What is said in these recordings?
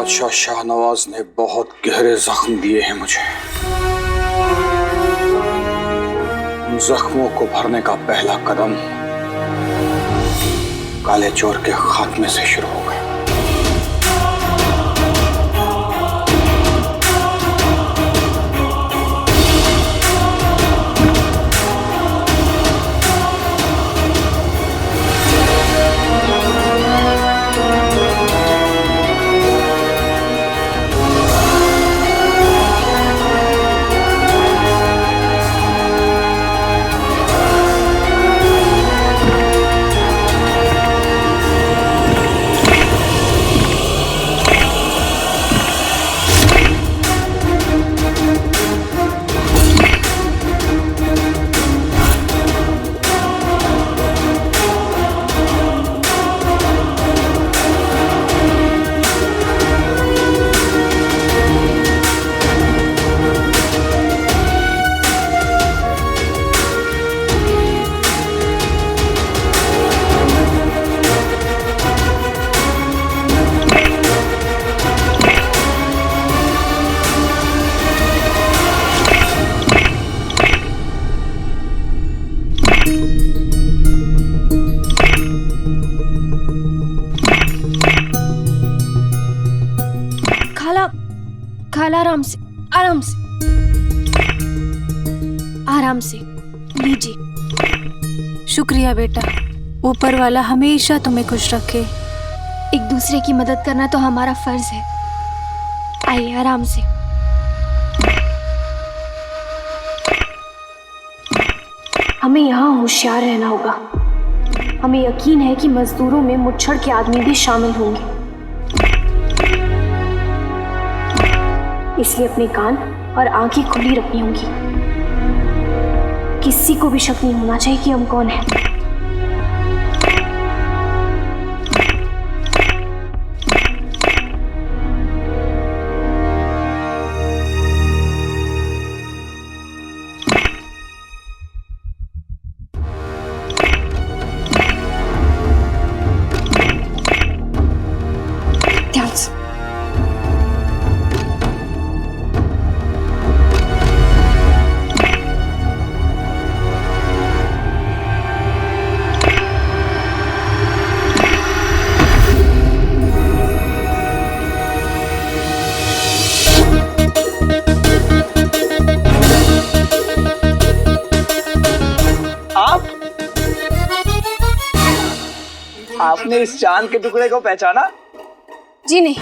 बादशाह शाहनवाज ने बहुत गहरे जख्म दिए हैं मुझे। उन जख्मों को भरने का पहला कदम काले चोर के खात्मे से शुरू हो गया। खाला आराम से आराम से आराम से लीजिए। शुक्रिया बेटा, ऊपर वाला हमेशा तुम्हें खुश रखे। एक दूसरे की मदद करना तो हमारा फर्ज है। आइए आराम से। हमें यहाँ होशियार रहना होगा। हमें यकीन है कि मजदूरों में मुच्छड़ के आदमी भी शामिल होंगे, इसलिए अपने कान और आंखें खुली रखनी होंगी। किसी को भी शक नहीं होना चाहिए कि हम कौन हैं। ध्यान से। आपने इस चांद के टुकड़े को पहचाना? जी नहीं।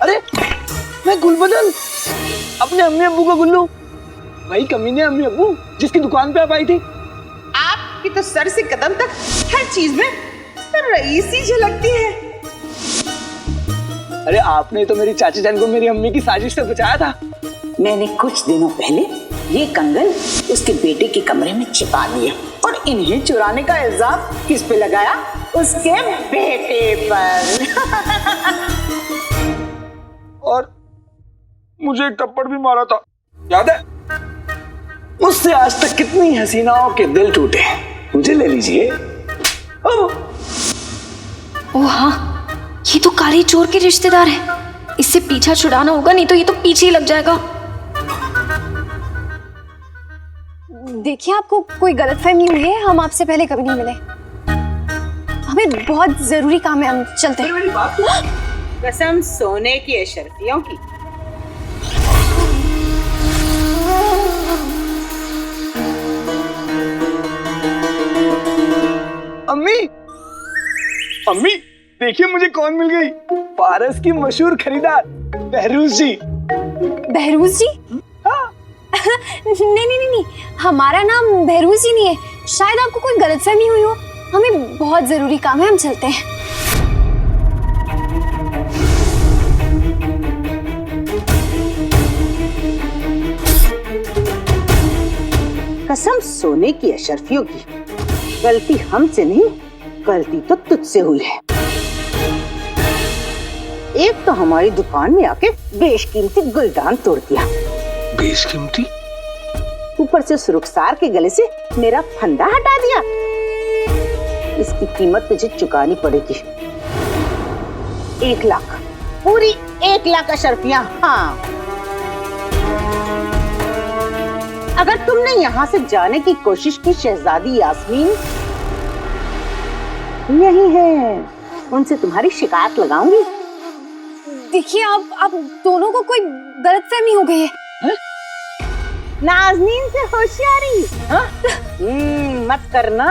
अरे मैं गुलबदन, अपने अम्मी अब्बू को गुल्लू, वही कमीने अम्मी अब्बू जिसकी दुकान पे आप आई थी। आपकी तो सर से कदम तक हर चीज में रईसी झलकती है। अरे आपने तो मेरी चाची जान को मेरी अम्मी की साजिश से बचाया था। मैंने कुछ दिनों पहले ये कंगन उसके बेटे के कमरे में छिपा दिए और इन्हें चुराने का इल्जाम किस पे लगाया? उसके बेटे पर। और मुझे एक थप्पड़ भी मारा था, याद है? मुझसे आज तक कितनी हसीनाओं के दिल टूटे। मुझे ले लीजिए। ओह हाँ, ये तो काली चोर के रिश्तेदार है। इससे पीछा छुड़ाना होगा, नहीं तो ये तो पीछे ही लग जाएगा। देखिए, आपको कोई गलतफहमी हुई है। हम आपसे पहले कभी नहीं मिले। हमें बहुत जरूरी काम है, हम चलते हैं। मेरी बात कसम सोने की अशरफियों की। अम्मी, अम्मी देखिए मुझे कौन मिल गई। पारस की मशहूर खरीदार बहरूज जी। बहरूज जी? हाँ। नहीं नहीं नहीं, हमारा नाम बहरूज जी नहीं है। शायद आपको कोई गलतफहमी हुई हो। हमें बहुत जरूरी काम है, हम चलते हैं। कसम सोने की अशरफियों की। गलती हमसे नहीं, गलती तो तुझसे हुई है। एक तो हमारी दुकान में आके बेशकीमती गुलदान तोड़ दिया। बेशकीमती? ऊपर से उस रुखसार के गले से मेरा फंदा हटा दिया। इसकी कीमत तुझे चुकानी पड़ेगी। 1 लाख। पूरी 1 लाख अशर्फियां। हाँ, अगर तुमने यहाँ से जाने की कोशिश की शहजादी यास्मीन यही है, उनसे तुम्हारी शिकायत लगाऊंगी। देखिए आप दोनों को कोई गलतफहमी हो गई है। नाज़नीन से होशियारी हाँ? मत करना,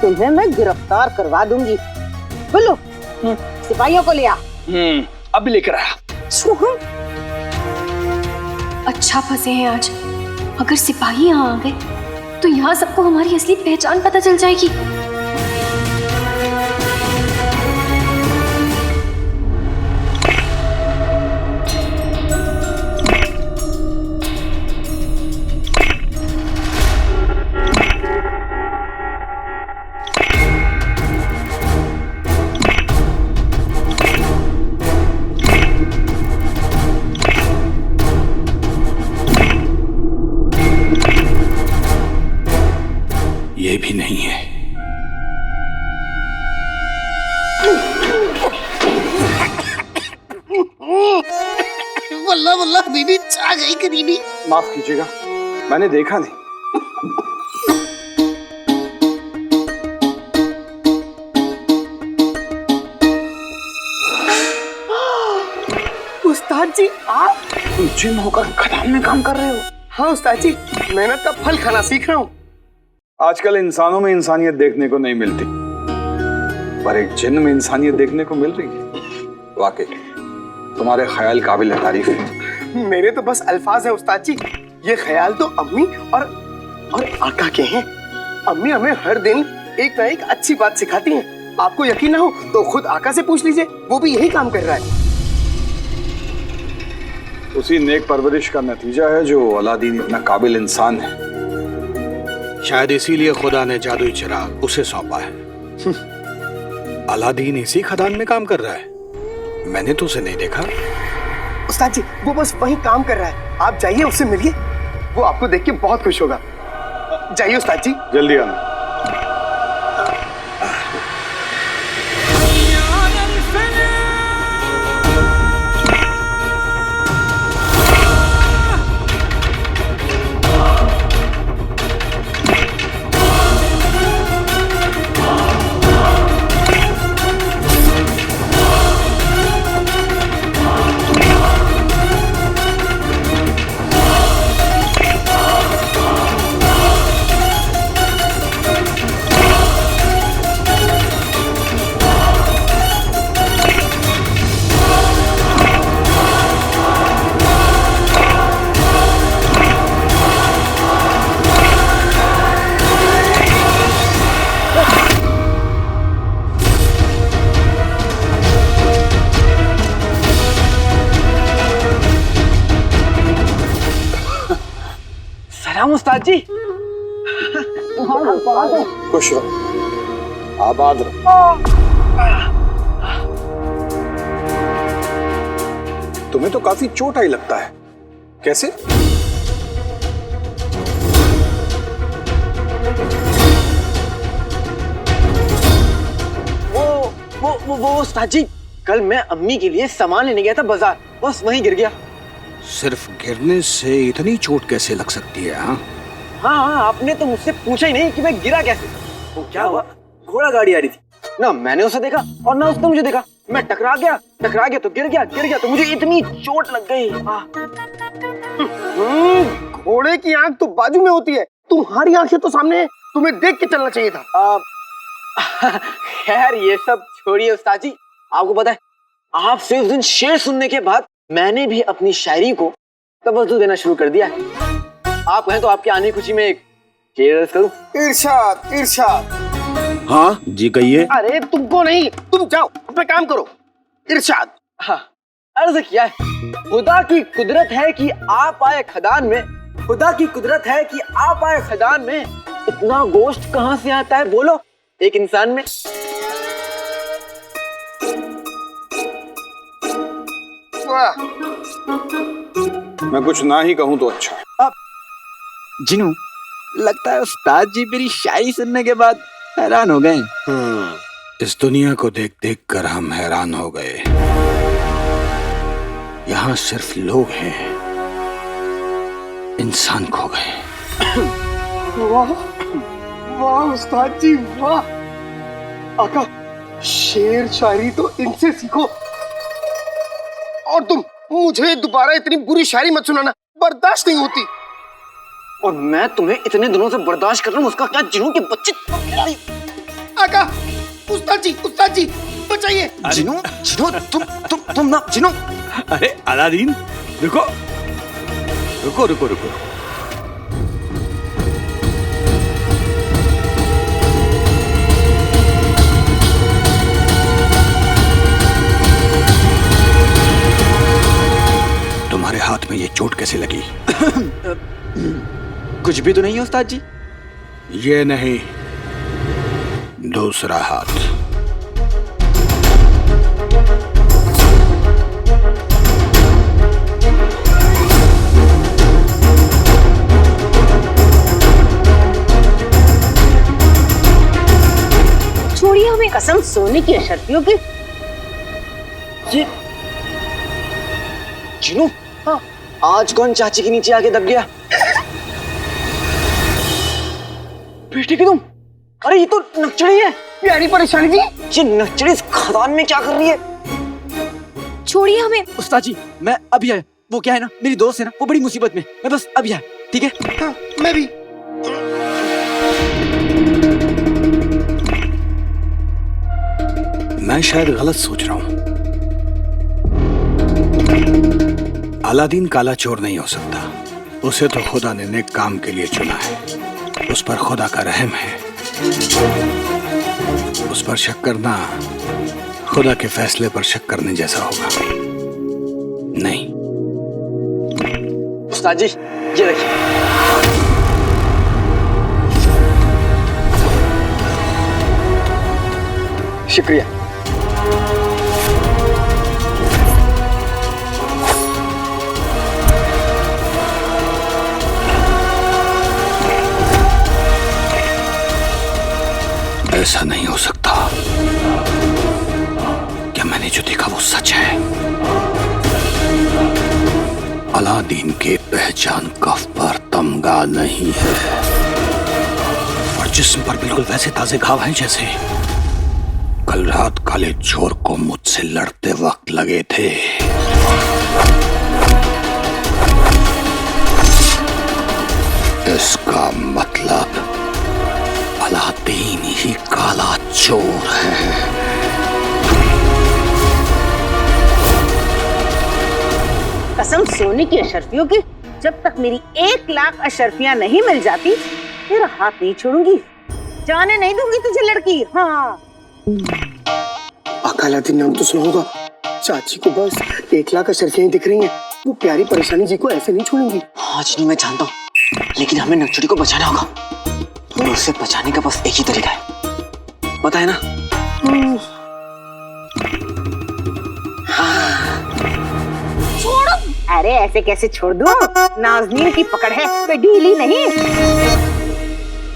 तुम्हें मैं गिरफ्तार करवा दूंगी। बोलो, सिपाहियों को ले आ। अब लेकर आया। अच्छा फंसे हैं आज। अगर सिपाही यहाँ आ गए तो यहाँ सबको हमारी असली पहचान पता चल जाएगी। ये भी नहीं है। वल्ला वल्ला बीबी आ गई करीबी। माफ कीजिएगा, मैंने देखा नहीं। उस्ताद जी आप? जिम होकर खदान में काम कर रहे हो? हाँ उस्ताद जी, मेहनत का फल खाना सीख रहा हूँ। आजकल इंसानों में इंसानियत देखने को नहीं मिलती, पर एक जिन्न में इंसानियत देखने को मिल रही है। वाकई तुम्हारे ख्याल काबिल तारीफ है। मेरे तो बस अल्फाज है उस्ताद जी। ये ख्याल तो अम्मी और आका के हैं। अम्मी हमें हर दिन एक ना एक अच्छी बात सिखाती हैं। आपको यकीन ना हो तो खुद आका से पूछ लीजिए, वो भी यही काम कर रहा है। उसी नेक परवरिश का नतीजा है जो अलादीन इतना काबिल इंसान है। शायद इसीलिए खुदा ने जादुई चिराग उसे सौंपा है। अलादीन इसी खदान में काम कर रहा है, मैंने तो उसे नहीं देखा। उस्ताद जी वो बस वही काम कर रहा है, आप जाइए उससे मिलिए, वो आपको देख के बहुत खुश होगा। जाइए उस्ताद जी। जल्दी आना। सलाम उस्ताद जी। खुश रहो, आबाद रहो। तुम्हें तो काफी चोट आई लगता है, कैसे? वो उस्ताद जी, कल मैं अम्मी के लिए सामान लेने गया था बाजार, बस वहीं गिर गया। सिर्फ गिरने से इतनी चोट कैसे लग सकती है? हाँ, आपने तो मुझसे पूछा ही नहीं कि मैं गिरा कैसे। तो क्या हुआ? घोड़ा गाड़ी आ रही थी ना, मैंने उसे देखा और ना उसने मुझे देखा। मैं टकरा गया तो गिर गया तो मुझे इतनी चोट लग गई। घोड़े की आंख तो बाजू में होती है, तुम्हारी आंखें तो सामने है, तुम्हें देख के चलना चाहिए था। खैर ये सब छोड़िए उस्ताद जी, आपको पता है आपसे उस दिन शेर सुनने के बाद मैंने भी अपनी शायरी को तवज्जो देना शुरू कर दिया है। आप कहें तो आपके आने की खुशी में एक शेर अर्ज करूं? इरशाद इरशाद। हाँ जी कहिए। अरे तुमको नहीं, तुम जाओ अपना काम करो। इरशाद। हाँ, अर्ज किया है, खुदा की कुदरत है कि आप आए खदान में, खुदा की कुदरत है कि आप आए खदान में, इतना गोश्त कहाँ से आता है बोलो एक इंसान में। मैं कुछ ना ही कहूं तो अच्छा है। जिनू, लगता है उस्ताद जी मेरी शायरी सुनने के बाद हैरान हो गए। इस दुनिया को देख देख कर हम हैरान हो गए। यहाँ सिर्फ लोग हैं, इंसान खो गए। वाह वाह उस्ताद जी वाह। आका, शेर शायरी तो इनसे सीखो। और तुम मुझे दोबारा इतनी बुरी शायरी मत सुनाना, बर्दाश्त नहीं होती। और मैं तुम्हें इतने दिनों से बर्दाश्त कर रहा हूँ, उसका क्या जिनू के बच्चे। आका, उस्ताद जी बचाइए। जिनू जिनू तुम ना जिनू। अरे अलादीन, रुको रुको रुको रुको। तुम्हारे हाथ में ये चोट कैसे लगी? कुछ भी तो नहीं है उस्ताद जी। ये नहीं, दूसरा हाथ। छोड़िए हमें। कसम सोने की अशर्फियों की। ये जिनू, हाँ, आज कौन चाची के नीचे आके दब गया? बेटी की तुम? अरे ये तो नक्चड़ी है। प्यारी परेशानी जी। ये नक्चड़ी इस खदान में क्या कर रही है? छोड़िए हमें। उस्ताद जी मैं अभी आया। वो क्या है ना, मेरी दोस्त है ना, वो बड़ी मुसीबत में, मैं बस अभी आया, ठीक है? हाँ, मैं भी। मैं शायद गलत सोच रहा हूं। अलादीन काला चोर नहीं हो सकता। उसे तो खुदा ने नेक काम के लिए चुना है। उस पर खुदा का रहम है। उस पर शक करना खुदा के फैसले पर शक करने जैसा होगा। नहीं। उस्ताद जी ये देखिए। शुक्रिया। ऐसा नहीं हो सकता। क्या मैंने जो देखा वो सच है? अलादीन के पहचान कफ पर तमगा नहीं है और जिस्म पर बिल्कुल वैसे ताजे घाव हैं जैसे कल रात काले चोर को मुझसे लड़ते वक्त लगे थे। इसका मतलब अलादीन ही काला चोर है। कसम सोने की अशर्फियों की, जब तक मेरी 1 लाख अशर्फियां नहीं मिल जाती तेरा हाथ नहीं छोड़ूंगी। जाने नहीं दूंगी तुझे लड़की। हाँ आका अलादीन नाम तो सुना होगा। चाची को बस 1 लाख अशर्फियां दिख रही हैं। वो प्यारी परेशानी जी को ऐसे नहीं छोड़ेंगी। हाँ जिनू मैं जानता हूँ, लेकिन हमें नक्चड़ी को बचाना होगा। और उसे बचाने का बस एक ही तरीका है, पता है ना? छोड़ो। अरे ऐसे कैसे छोड़ दूं? नाज़नीन की पकड़ है, कोई ढीली नहीं।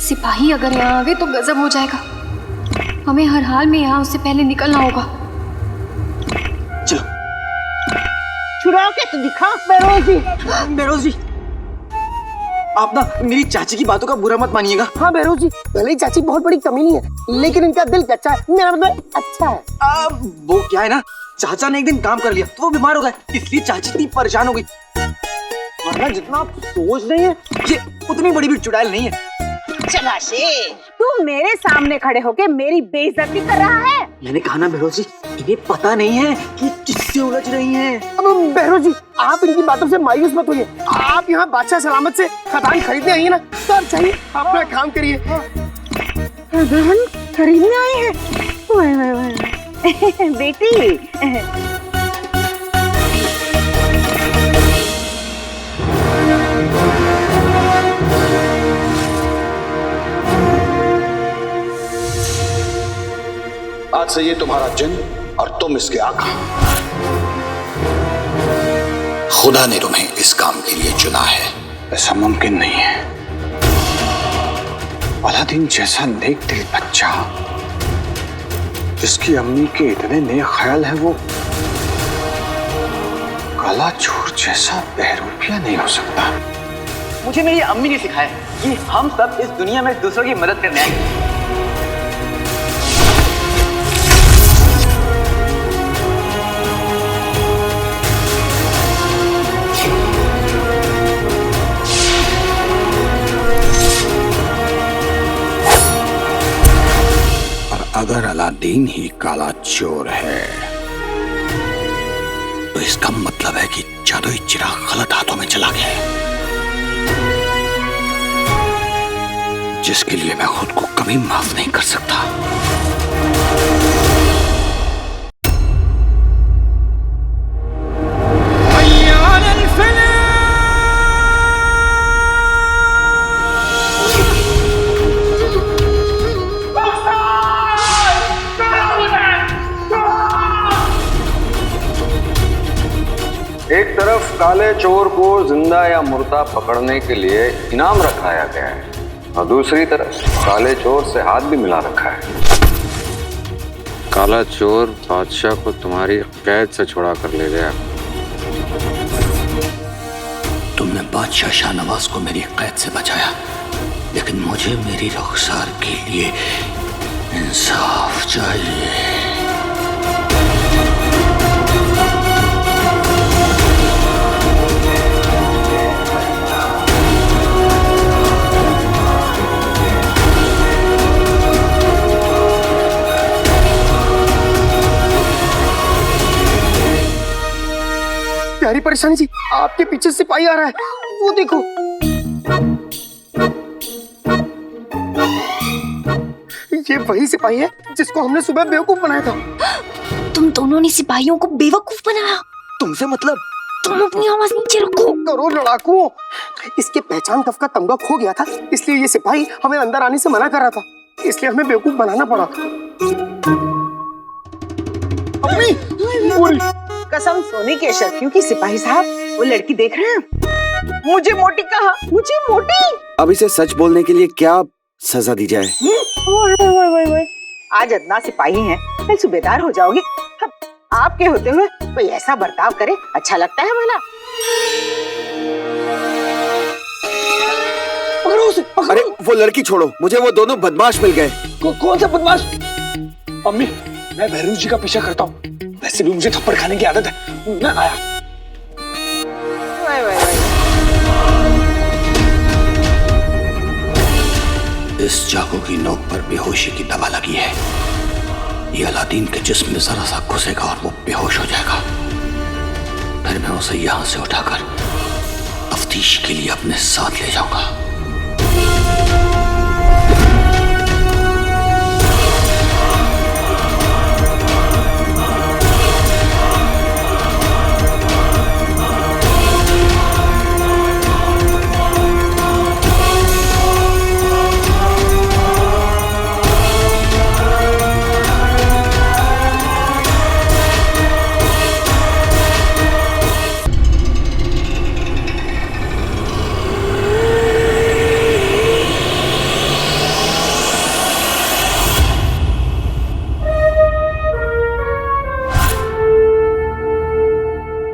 सिपाही अगर यहाँ आ गए तो गजब हो जाएगा। हमें हर हाल में यहाँ उससे पहले निकलना होगा। चलो। छुड़ाओ के तो दिखा। बेरोज जी, आप ना मेरी चाची की बातों का बुरा मत मानिएगा। हाँ बहरोज जी, भले ही चाची बहुत बड़ी कमीनी है, लेकिन इनका दिल अच्छा है। मेरा मतलब अच्छा है। वो क्या है ना, चाचा ने एक दिन काम कर लिया तो वो बीमार हो गए, इसलिए चाची इतनी परेशान हो गई। वरना जितना आप सोच रहे हैं ये उतनी बड़ी भी चुड़ैल नहीं है। चलाशे, तू मेरे सामने खड़े होके मेरी बेइज्जती कर रहा है। मैंने कहा ना बहरोज जी, इन्हें पता नहीं है कि किससे उलझ रही हैं। अब बहरोज जी, आप इनकी बातों से मायूस मत होइए। आप यहाँ बादशाह सलामत से खदान खरीदने आई है ना, तो आप चाहिए अपना काम करिए। खदान खरीदने आए हैं? बेटी आज से ये तुम्हारा जिन और तुम इसके आका। खुदा ने तुम्हें इस काम के लिए चुना है। ऐसा मुमकिन नहीं है। अलादीन जैसा नेक दिल बच्चा, जिसकी अम्मी के इतने नेक ख्याल हैं, वो काला चोर जैसा बहरूपिया नहीं हो सकता। मुझे मेरी अम्मी ने सिखाया कि हम सब इस दुनिया में दूसरों की मदद करने आए। और अगर अलादीन ही काला चोर है तो इसका मतलब है कि जादुई चिराग गलत हाथों में चला गया है, जिसके लिए मैं खुद को कभी माफ नहीं कर सकता। एक तरफ काले चोर को जिंदा या मुर्दा पकड़ने के लिए इनाम रखाया गया है और दूसरी तरफ काले चोर से हाथ भी मिला रखा है। काला चोर बादशाह को तुम्हारी कैद से छुड़ा कर ले गया। तुमने बादशाह शाहनवाज को मेरी कैद से बचाया, लेकिन मुझे मेरी रुखसार के लिए इंसाफ चाहिए। प्यारी परेशानी जी, आपके पीछे सिपाही आ रहा है, वो देखो। ये वही सिपाही है जिसको हमने सुबह बेवकूफ बनाया था। तुम दोनों ने सिपाहियों को बेवकूफ बनाया। तुमसे मतलब? तुम अपनी आवाज नीचे रखो। करो लड़ाकुओं, इसके पहचान कफ का तमगा खो गया था, इसलिए ये सिपाही हमें अंदर आने से मना कर रहा था, इसलिए हमें बेवकूफ बनाना पड़ा। अम्मी, कसम सोने के शर्फियों की सिपाही साहब, वो लड़की देख रहे हैं? मुझे मोटी कहा, मुझे मोटी। अब इसे सच बोलने के लिए क्या सजा दी जाए? आज अदना सिपाही हैं, कल सूबेदार हो जाओगे। अब आपके होते हुए कोई ऐसा बर्ताव करे, अच्छा लगता है भला? अरे वो लड़की छोड़ो, मुझे वो दोनों बदमाश मिल गए। कौन सा बदमाश? अम्मी, मैं भैरू जी का पीछा करता हूँ, वैसे भी मुझे थप्पड़ खाने की आदत है। मैं आया। इस चाकू की नोक पर बेहोशी की दवा लगी है। ये अलादीन के जिस्म में जरा सा घुसेगा और वो बेहोश हो जाएगा। फिर मैं उसे यहां से उठाकर तफ्तीश के लिए अपने साथ ले जाऊंगा।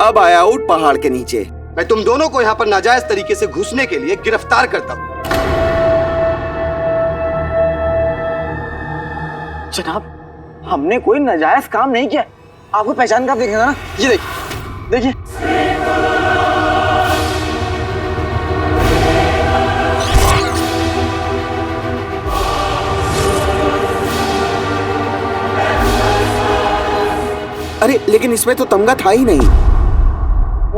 अब आया आउट पहाड़ के नीचे। मैं तुम दोनों को यहाँ पर नाजायज तरीके से घुसने के लिए गिरफ्तार करता हूँ। जनाब, हमने कोई नाजायज काम नहीं किया। आपको पहचान का देखेगा ना, ये देखिए, देखिए। अरे लेकिन इसमें तो तमगा था ही नहीं।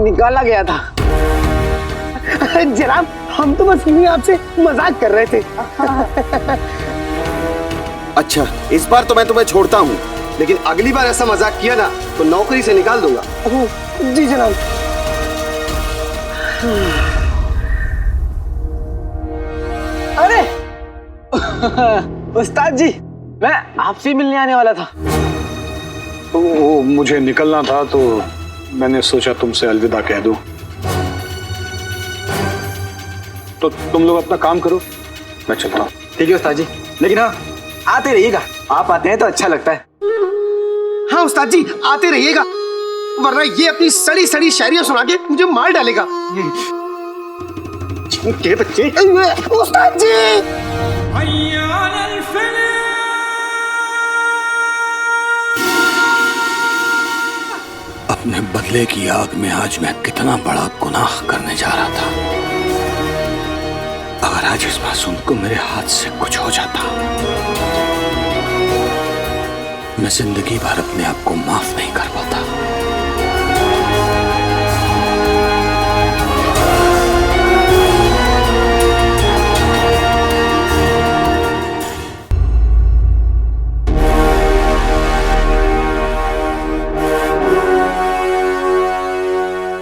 निकाला गया था। जनाब, हम तो बस यूं ही आपसे मजाक कर रहे थे। अच्छा, इस बार तो मैं तुम्हें छोड़ता हूँ, लेकिन अगली बार ऐसा मजाक किया ना तो नौकरी से निकाल दूंगा। जी जनाब। अरे उस्ताद जी, मैं आपसे मिलने आने वाला था। वो मुझे निकलना था तो मैंने सोचा तुमसे अलविदा कह दूं। तो तुम लोग अपना काम करो, मैं चलता हूँ। ठीक है उस्ताद जी, लेकिन हाँ, आते रहिएगा। आप आते हैं तो अच्छा लगता है। हाँ उस्ताद जी, आते रहिएगा। वरना ये अपनी सड़ी सड़ी शायरियां सुना के मुझे मार डालेगा। के बच्चे उस्ताद जी। अपने बदले की आग में आज मैं कितना बड़ा गुनाह करने जा रहा था। अगर आज इस मासूम को मेरे हाथ से कुछ हो जाता, मैं जिंदगी भर अपने आप को माफ नहीं कर पाता।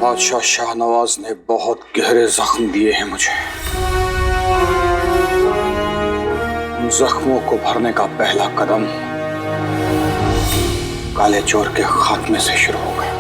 बादशाह शाहनवाज ने बहुत गहरे जख्म दिए हैं मुझे। उन जख्मों को भरने का पहला कदम काले चोर के खात्मे से शुरू हो गया।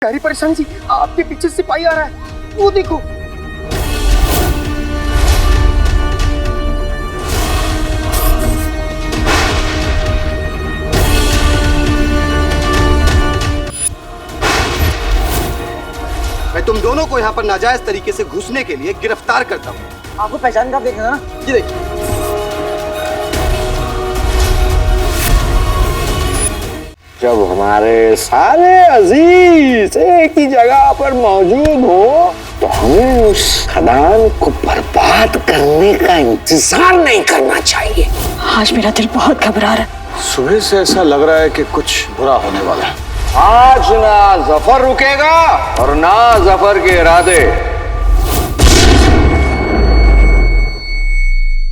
प्यारी परेशान जी, आपके पीछे सिपाही आ रहा है, वो देखो। मैं तुम दोनों को यहाँ पर नाजायज तरीके से घुसने के लिए गिरफ्तार करता हूँ। आपको पहचान का देखना ना, ये देखिए। जब हमारे सारे अजीज एक ही जगह पर मौजूद हो तो हमें उस खदान को बर्बाद करने का इंतजार नहीं करना चाहिए। आज मेरा दिल बहुत घबरा रहा है। सुबह से ऐसा लग रहा है कि कुछ बुरा होने वाला है। आज ना जफर रुकेगा और ना जफर के इरादे।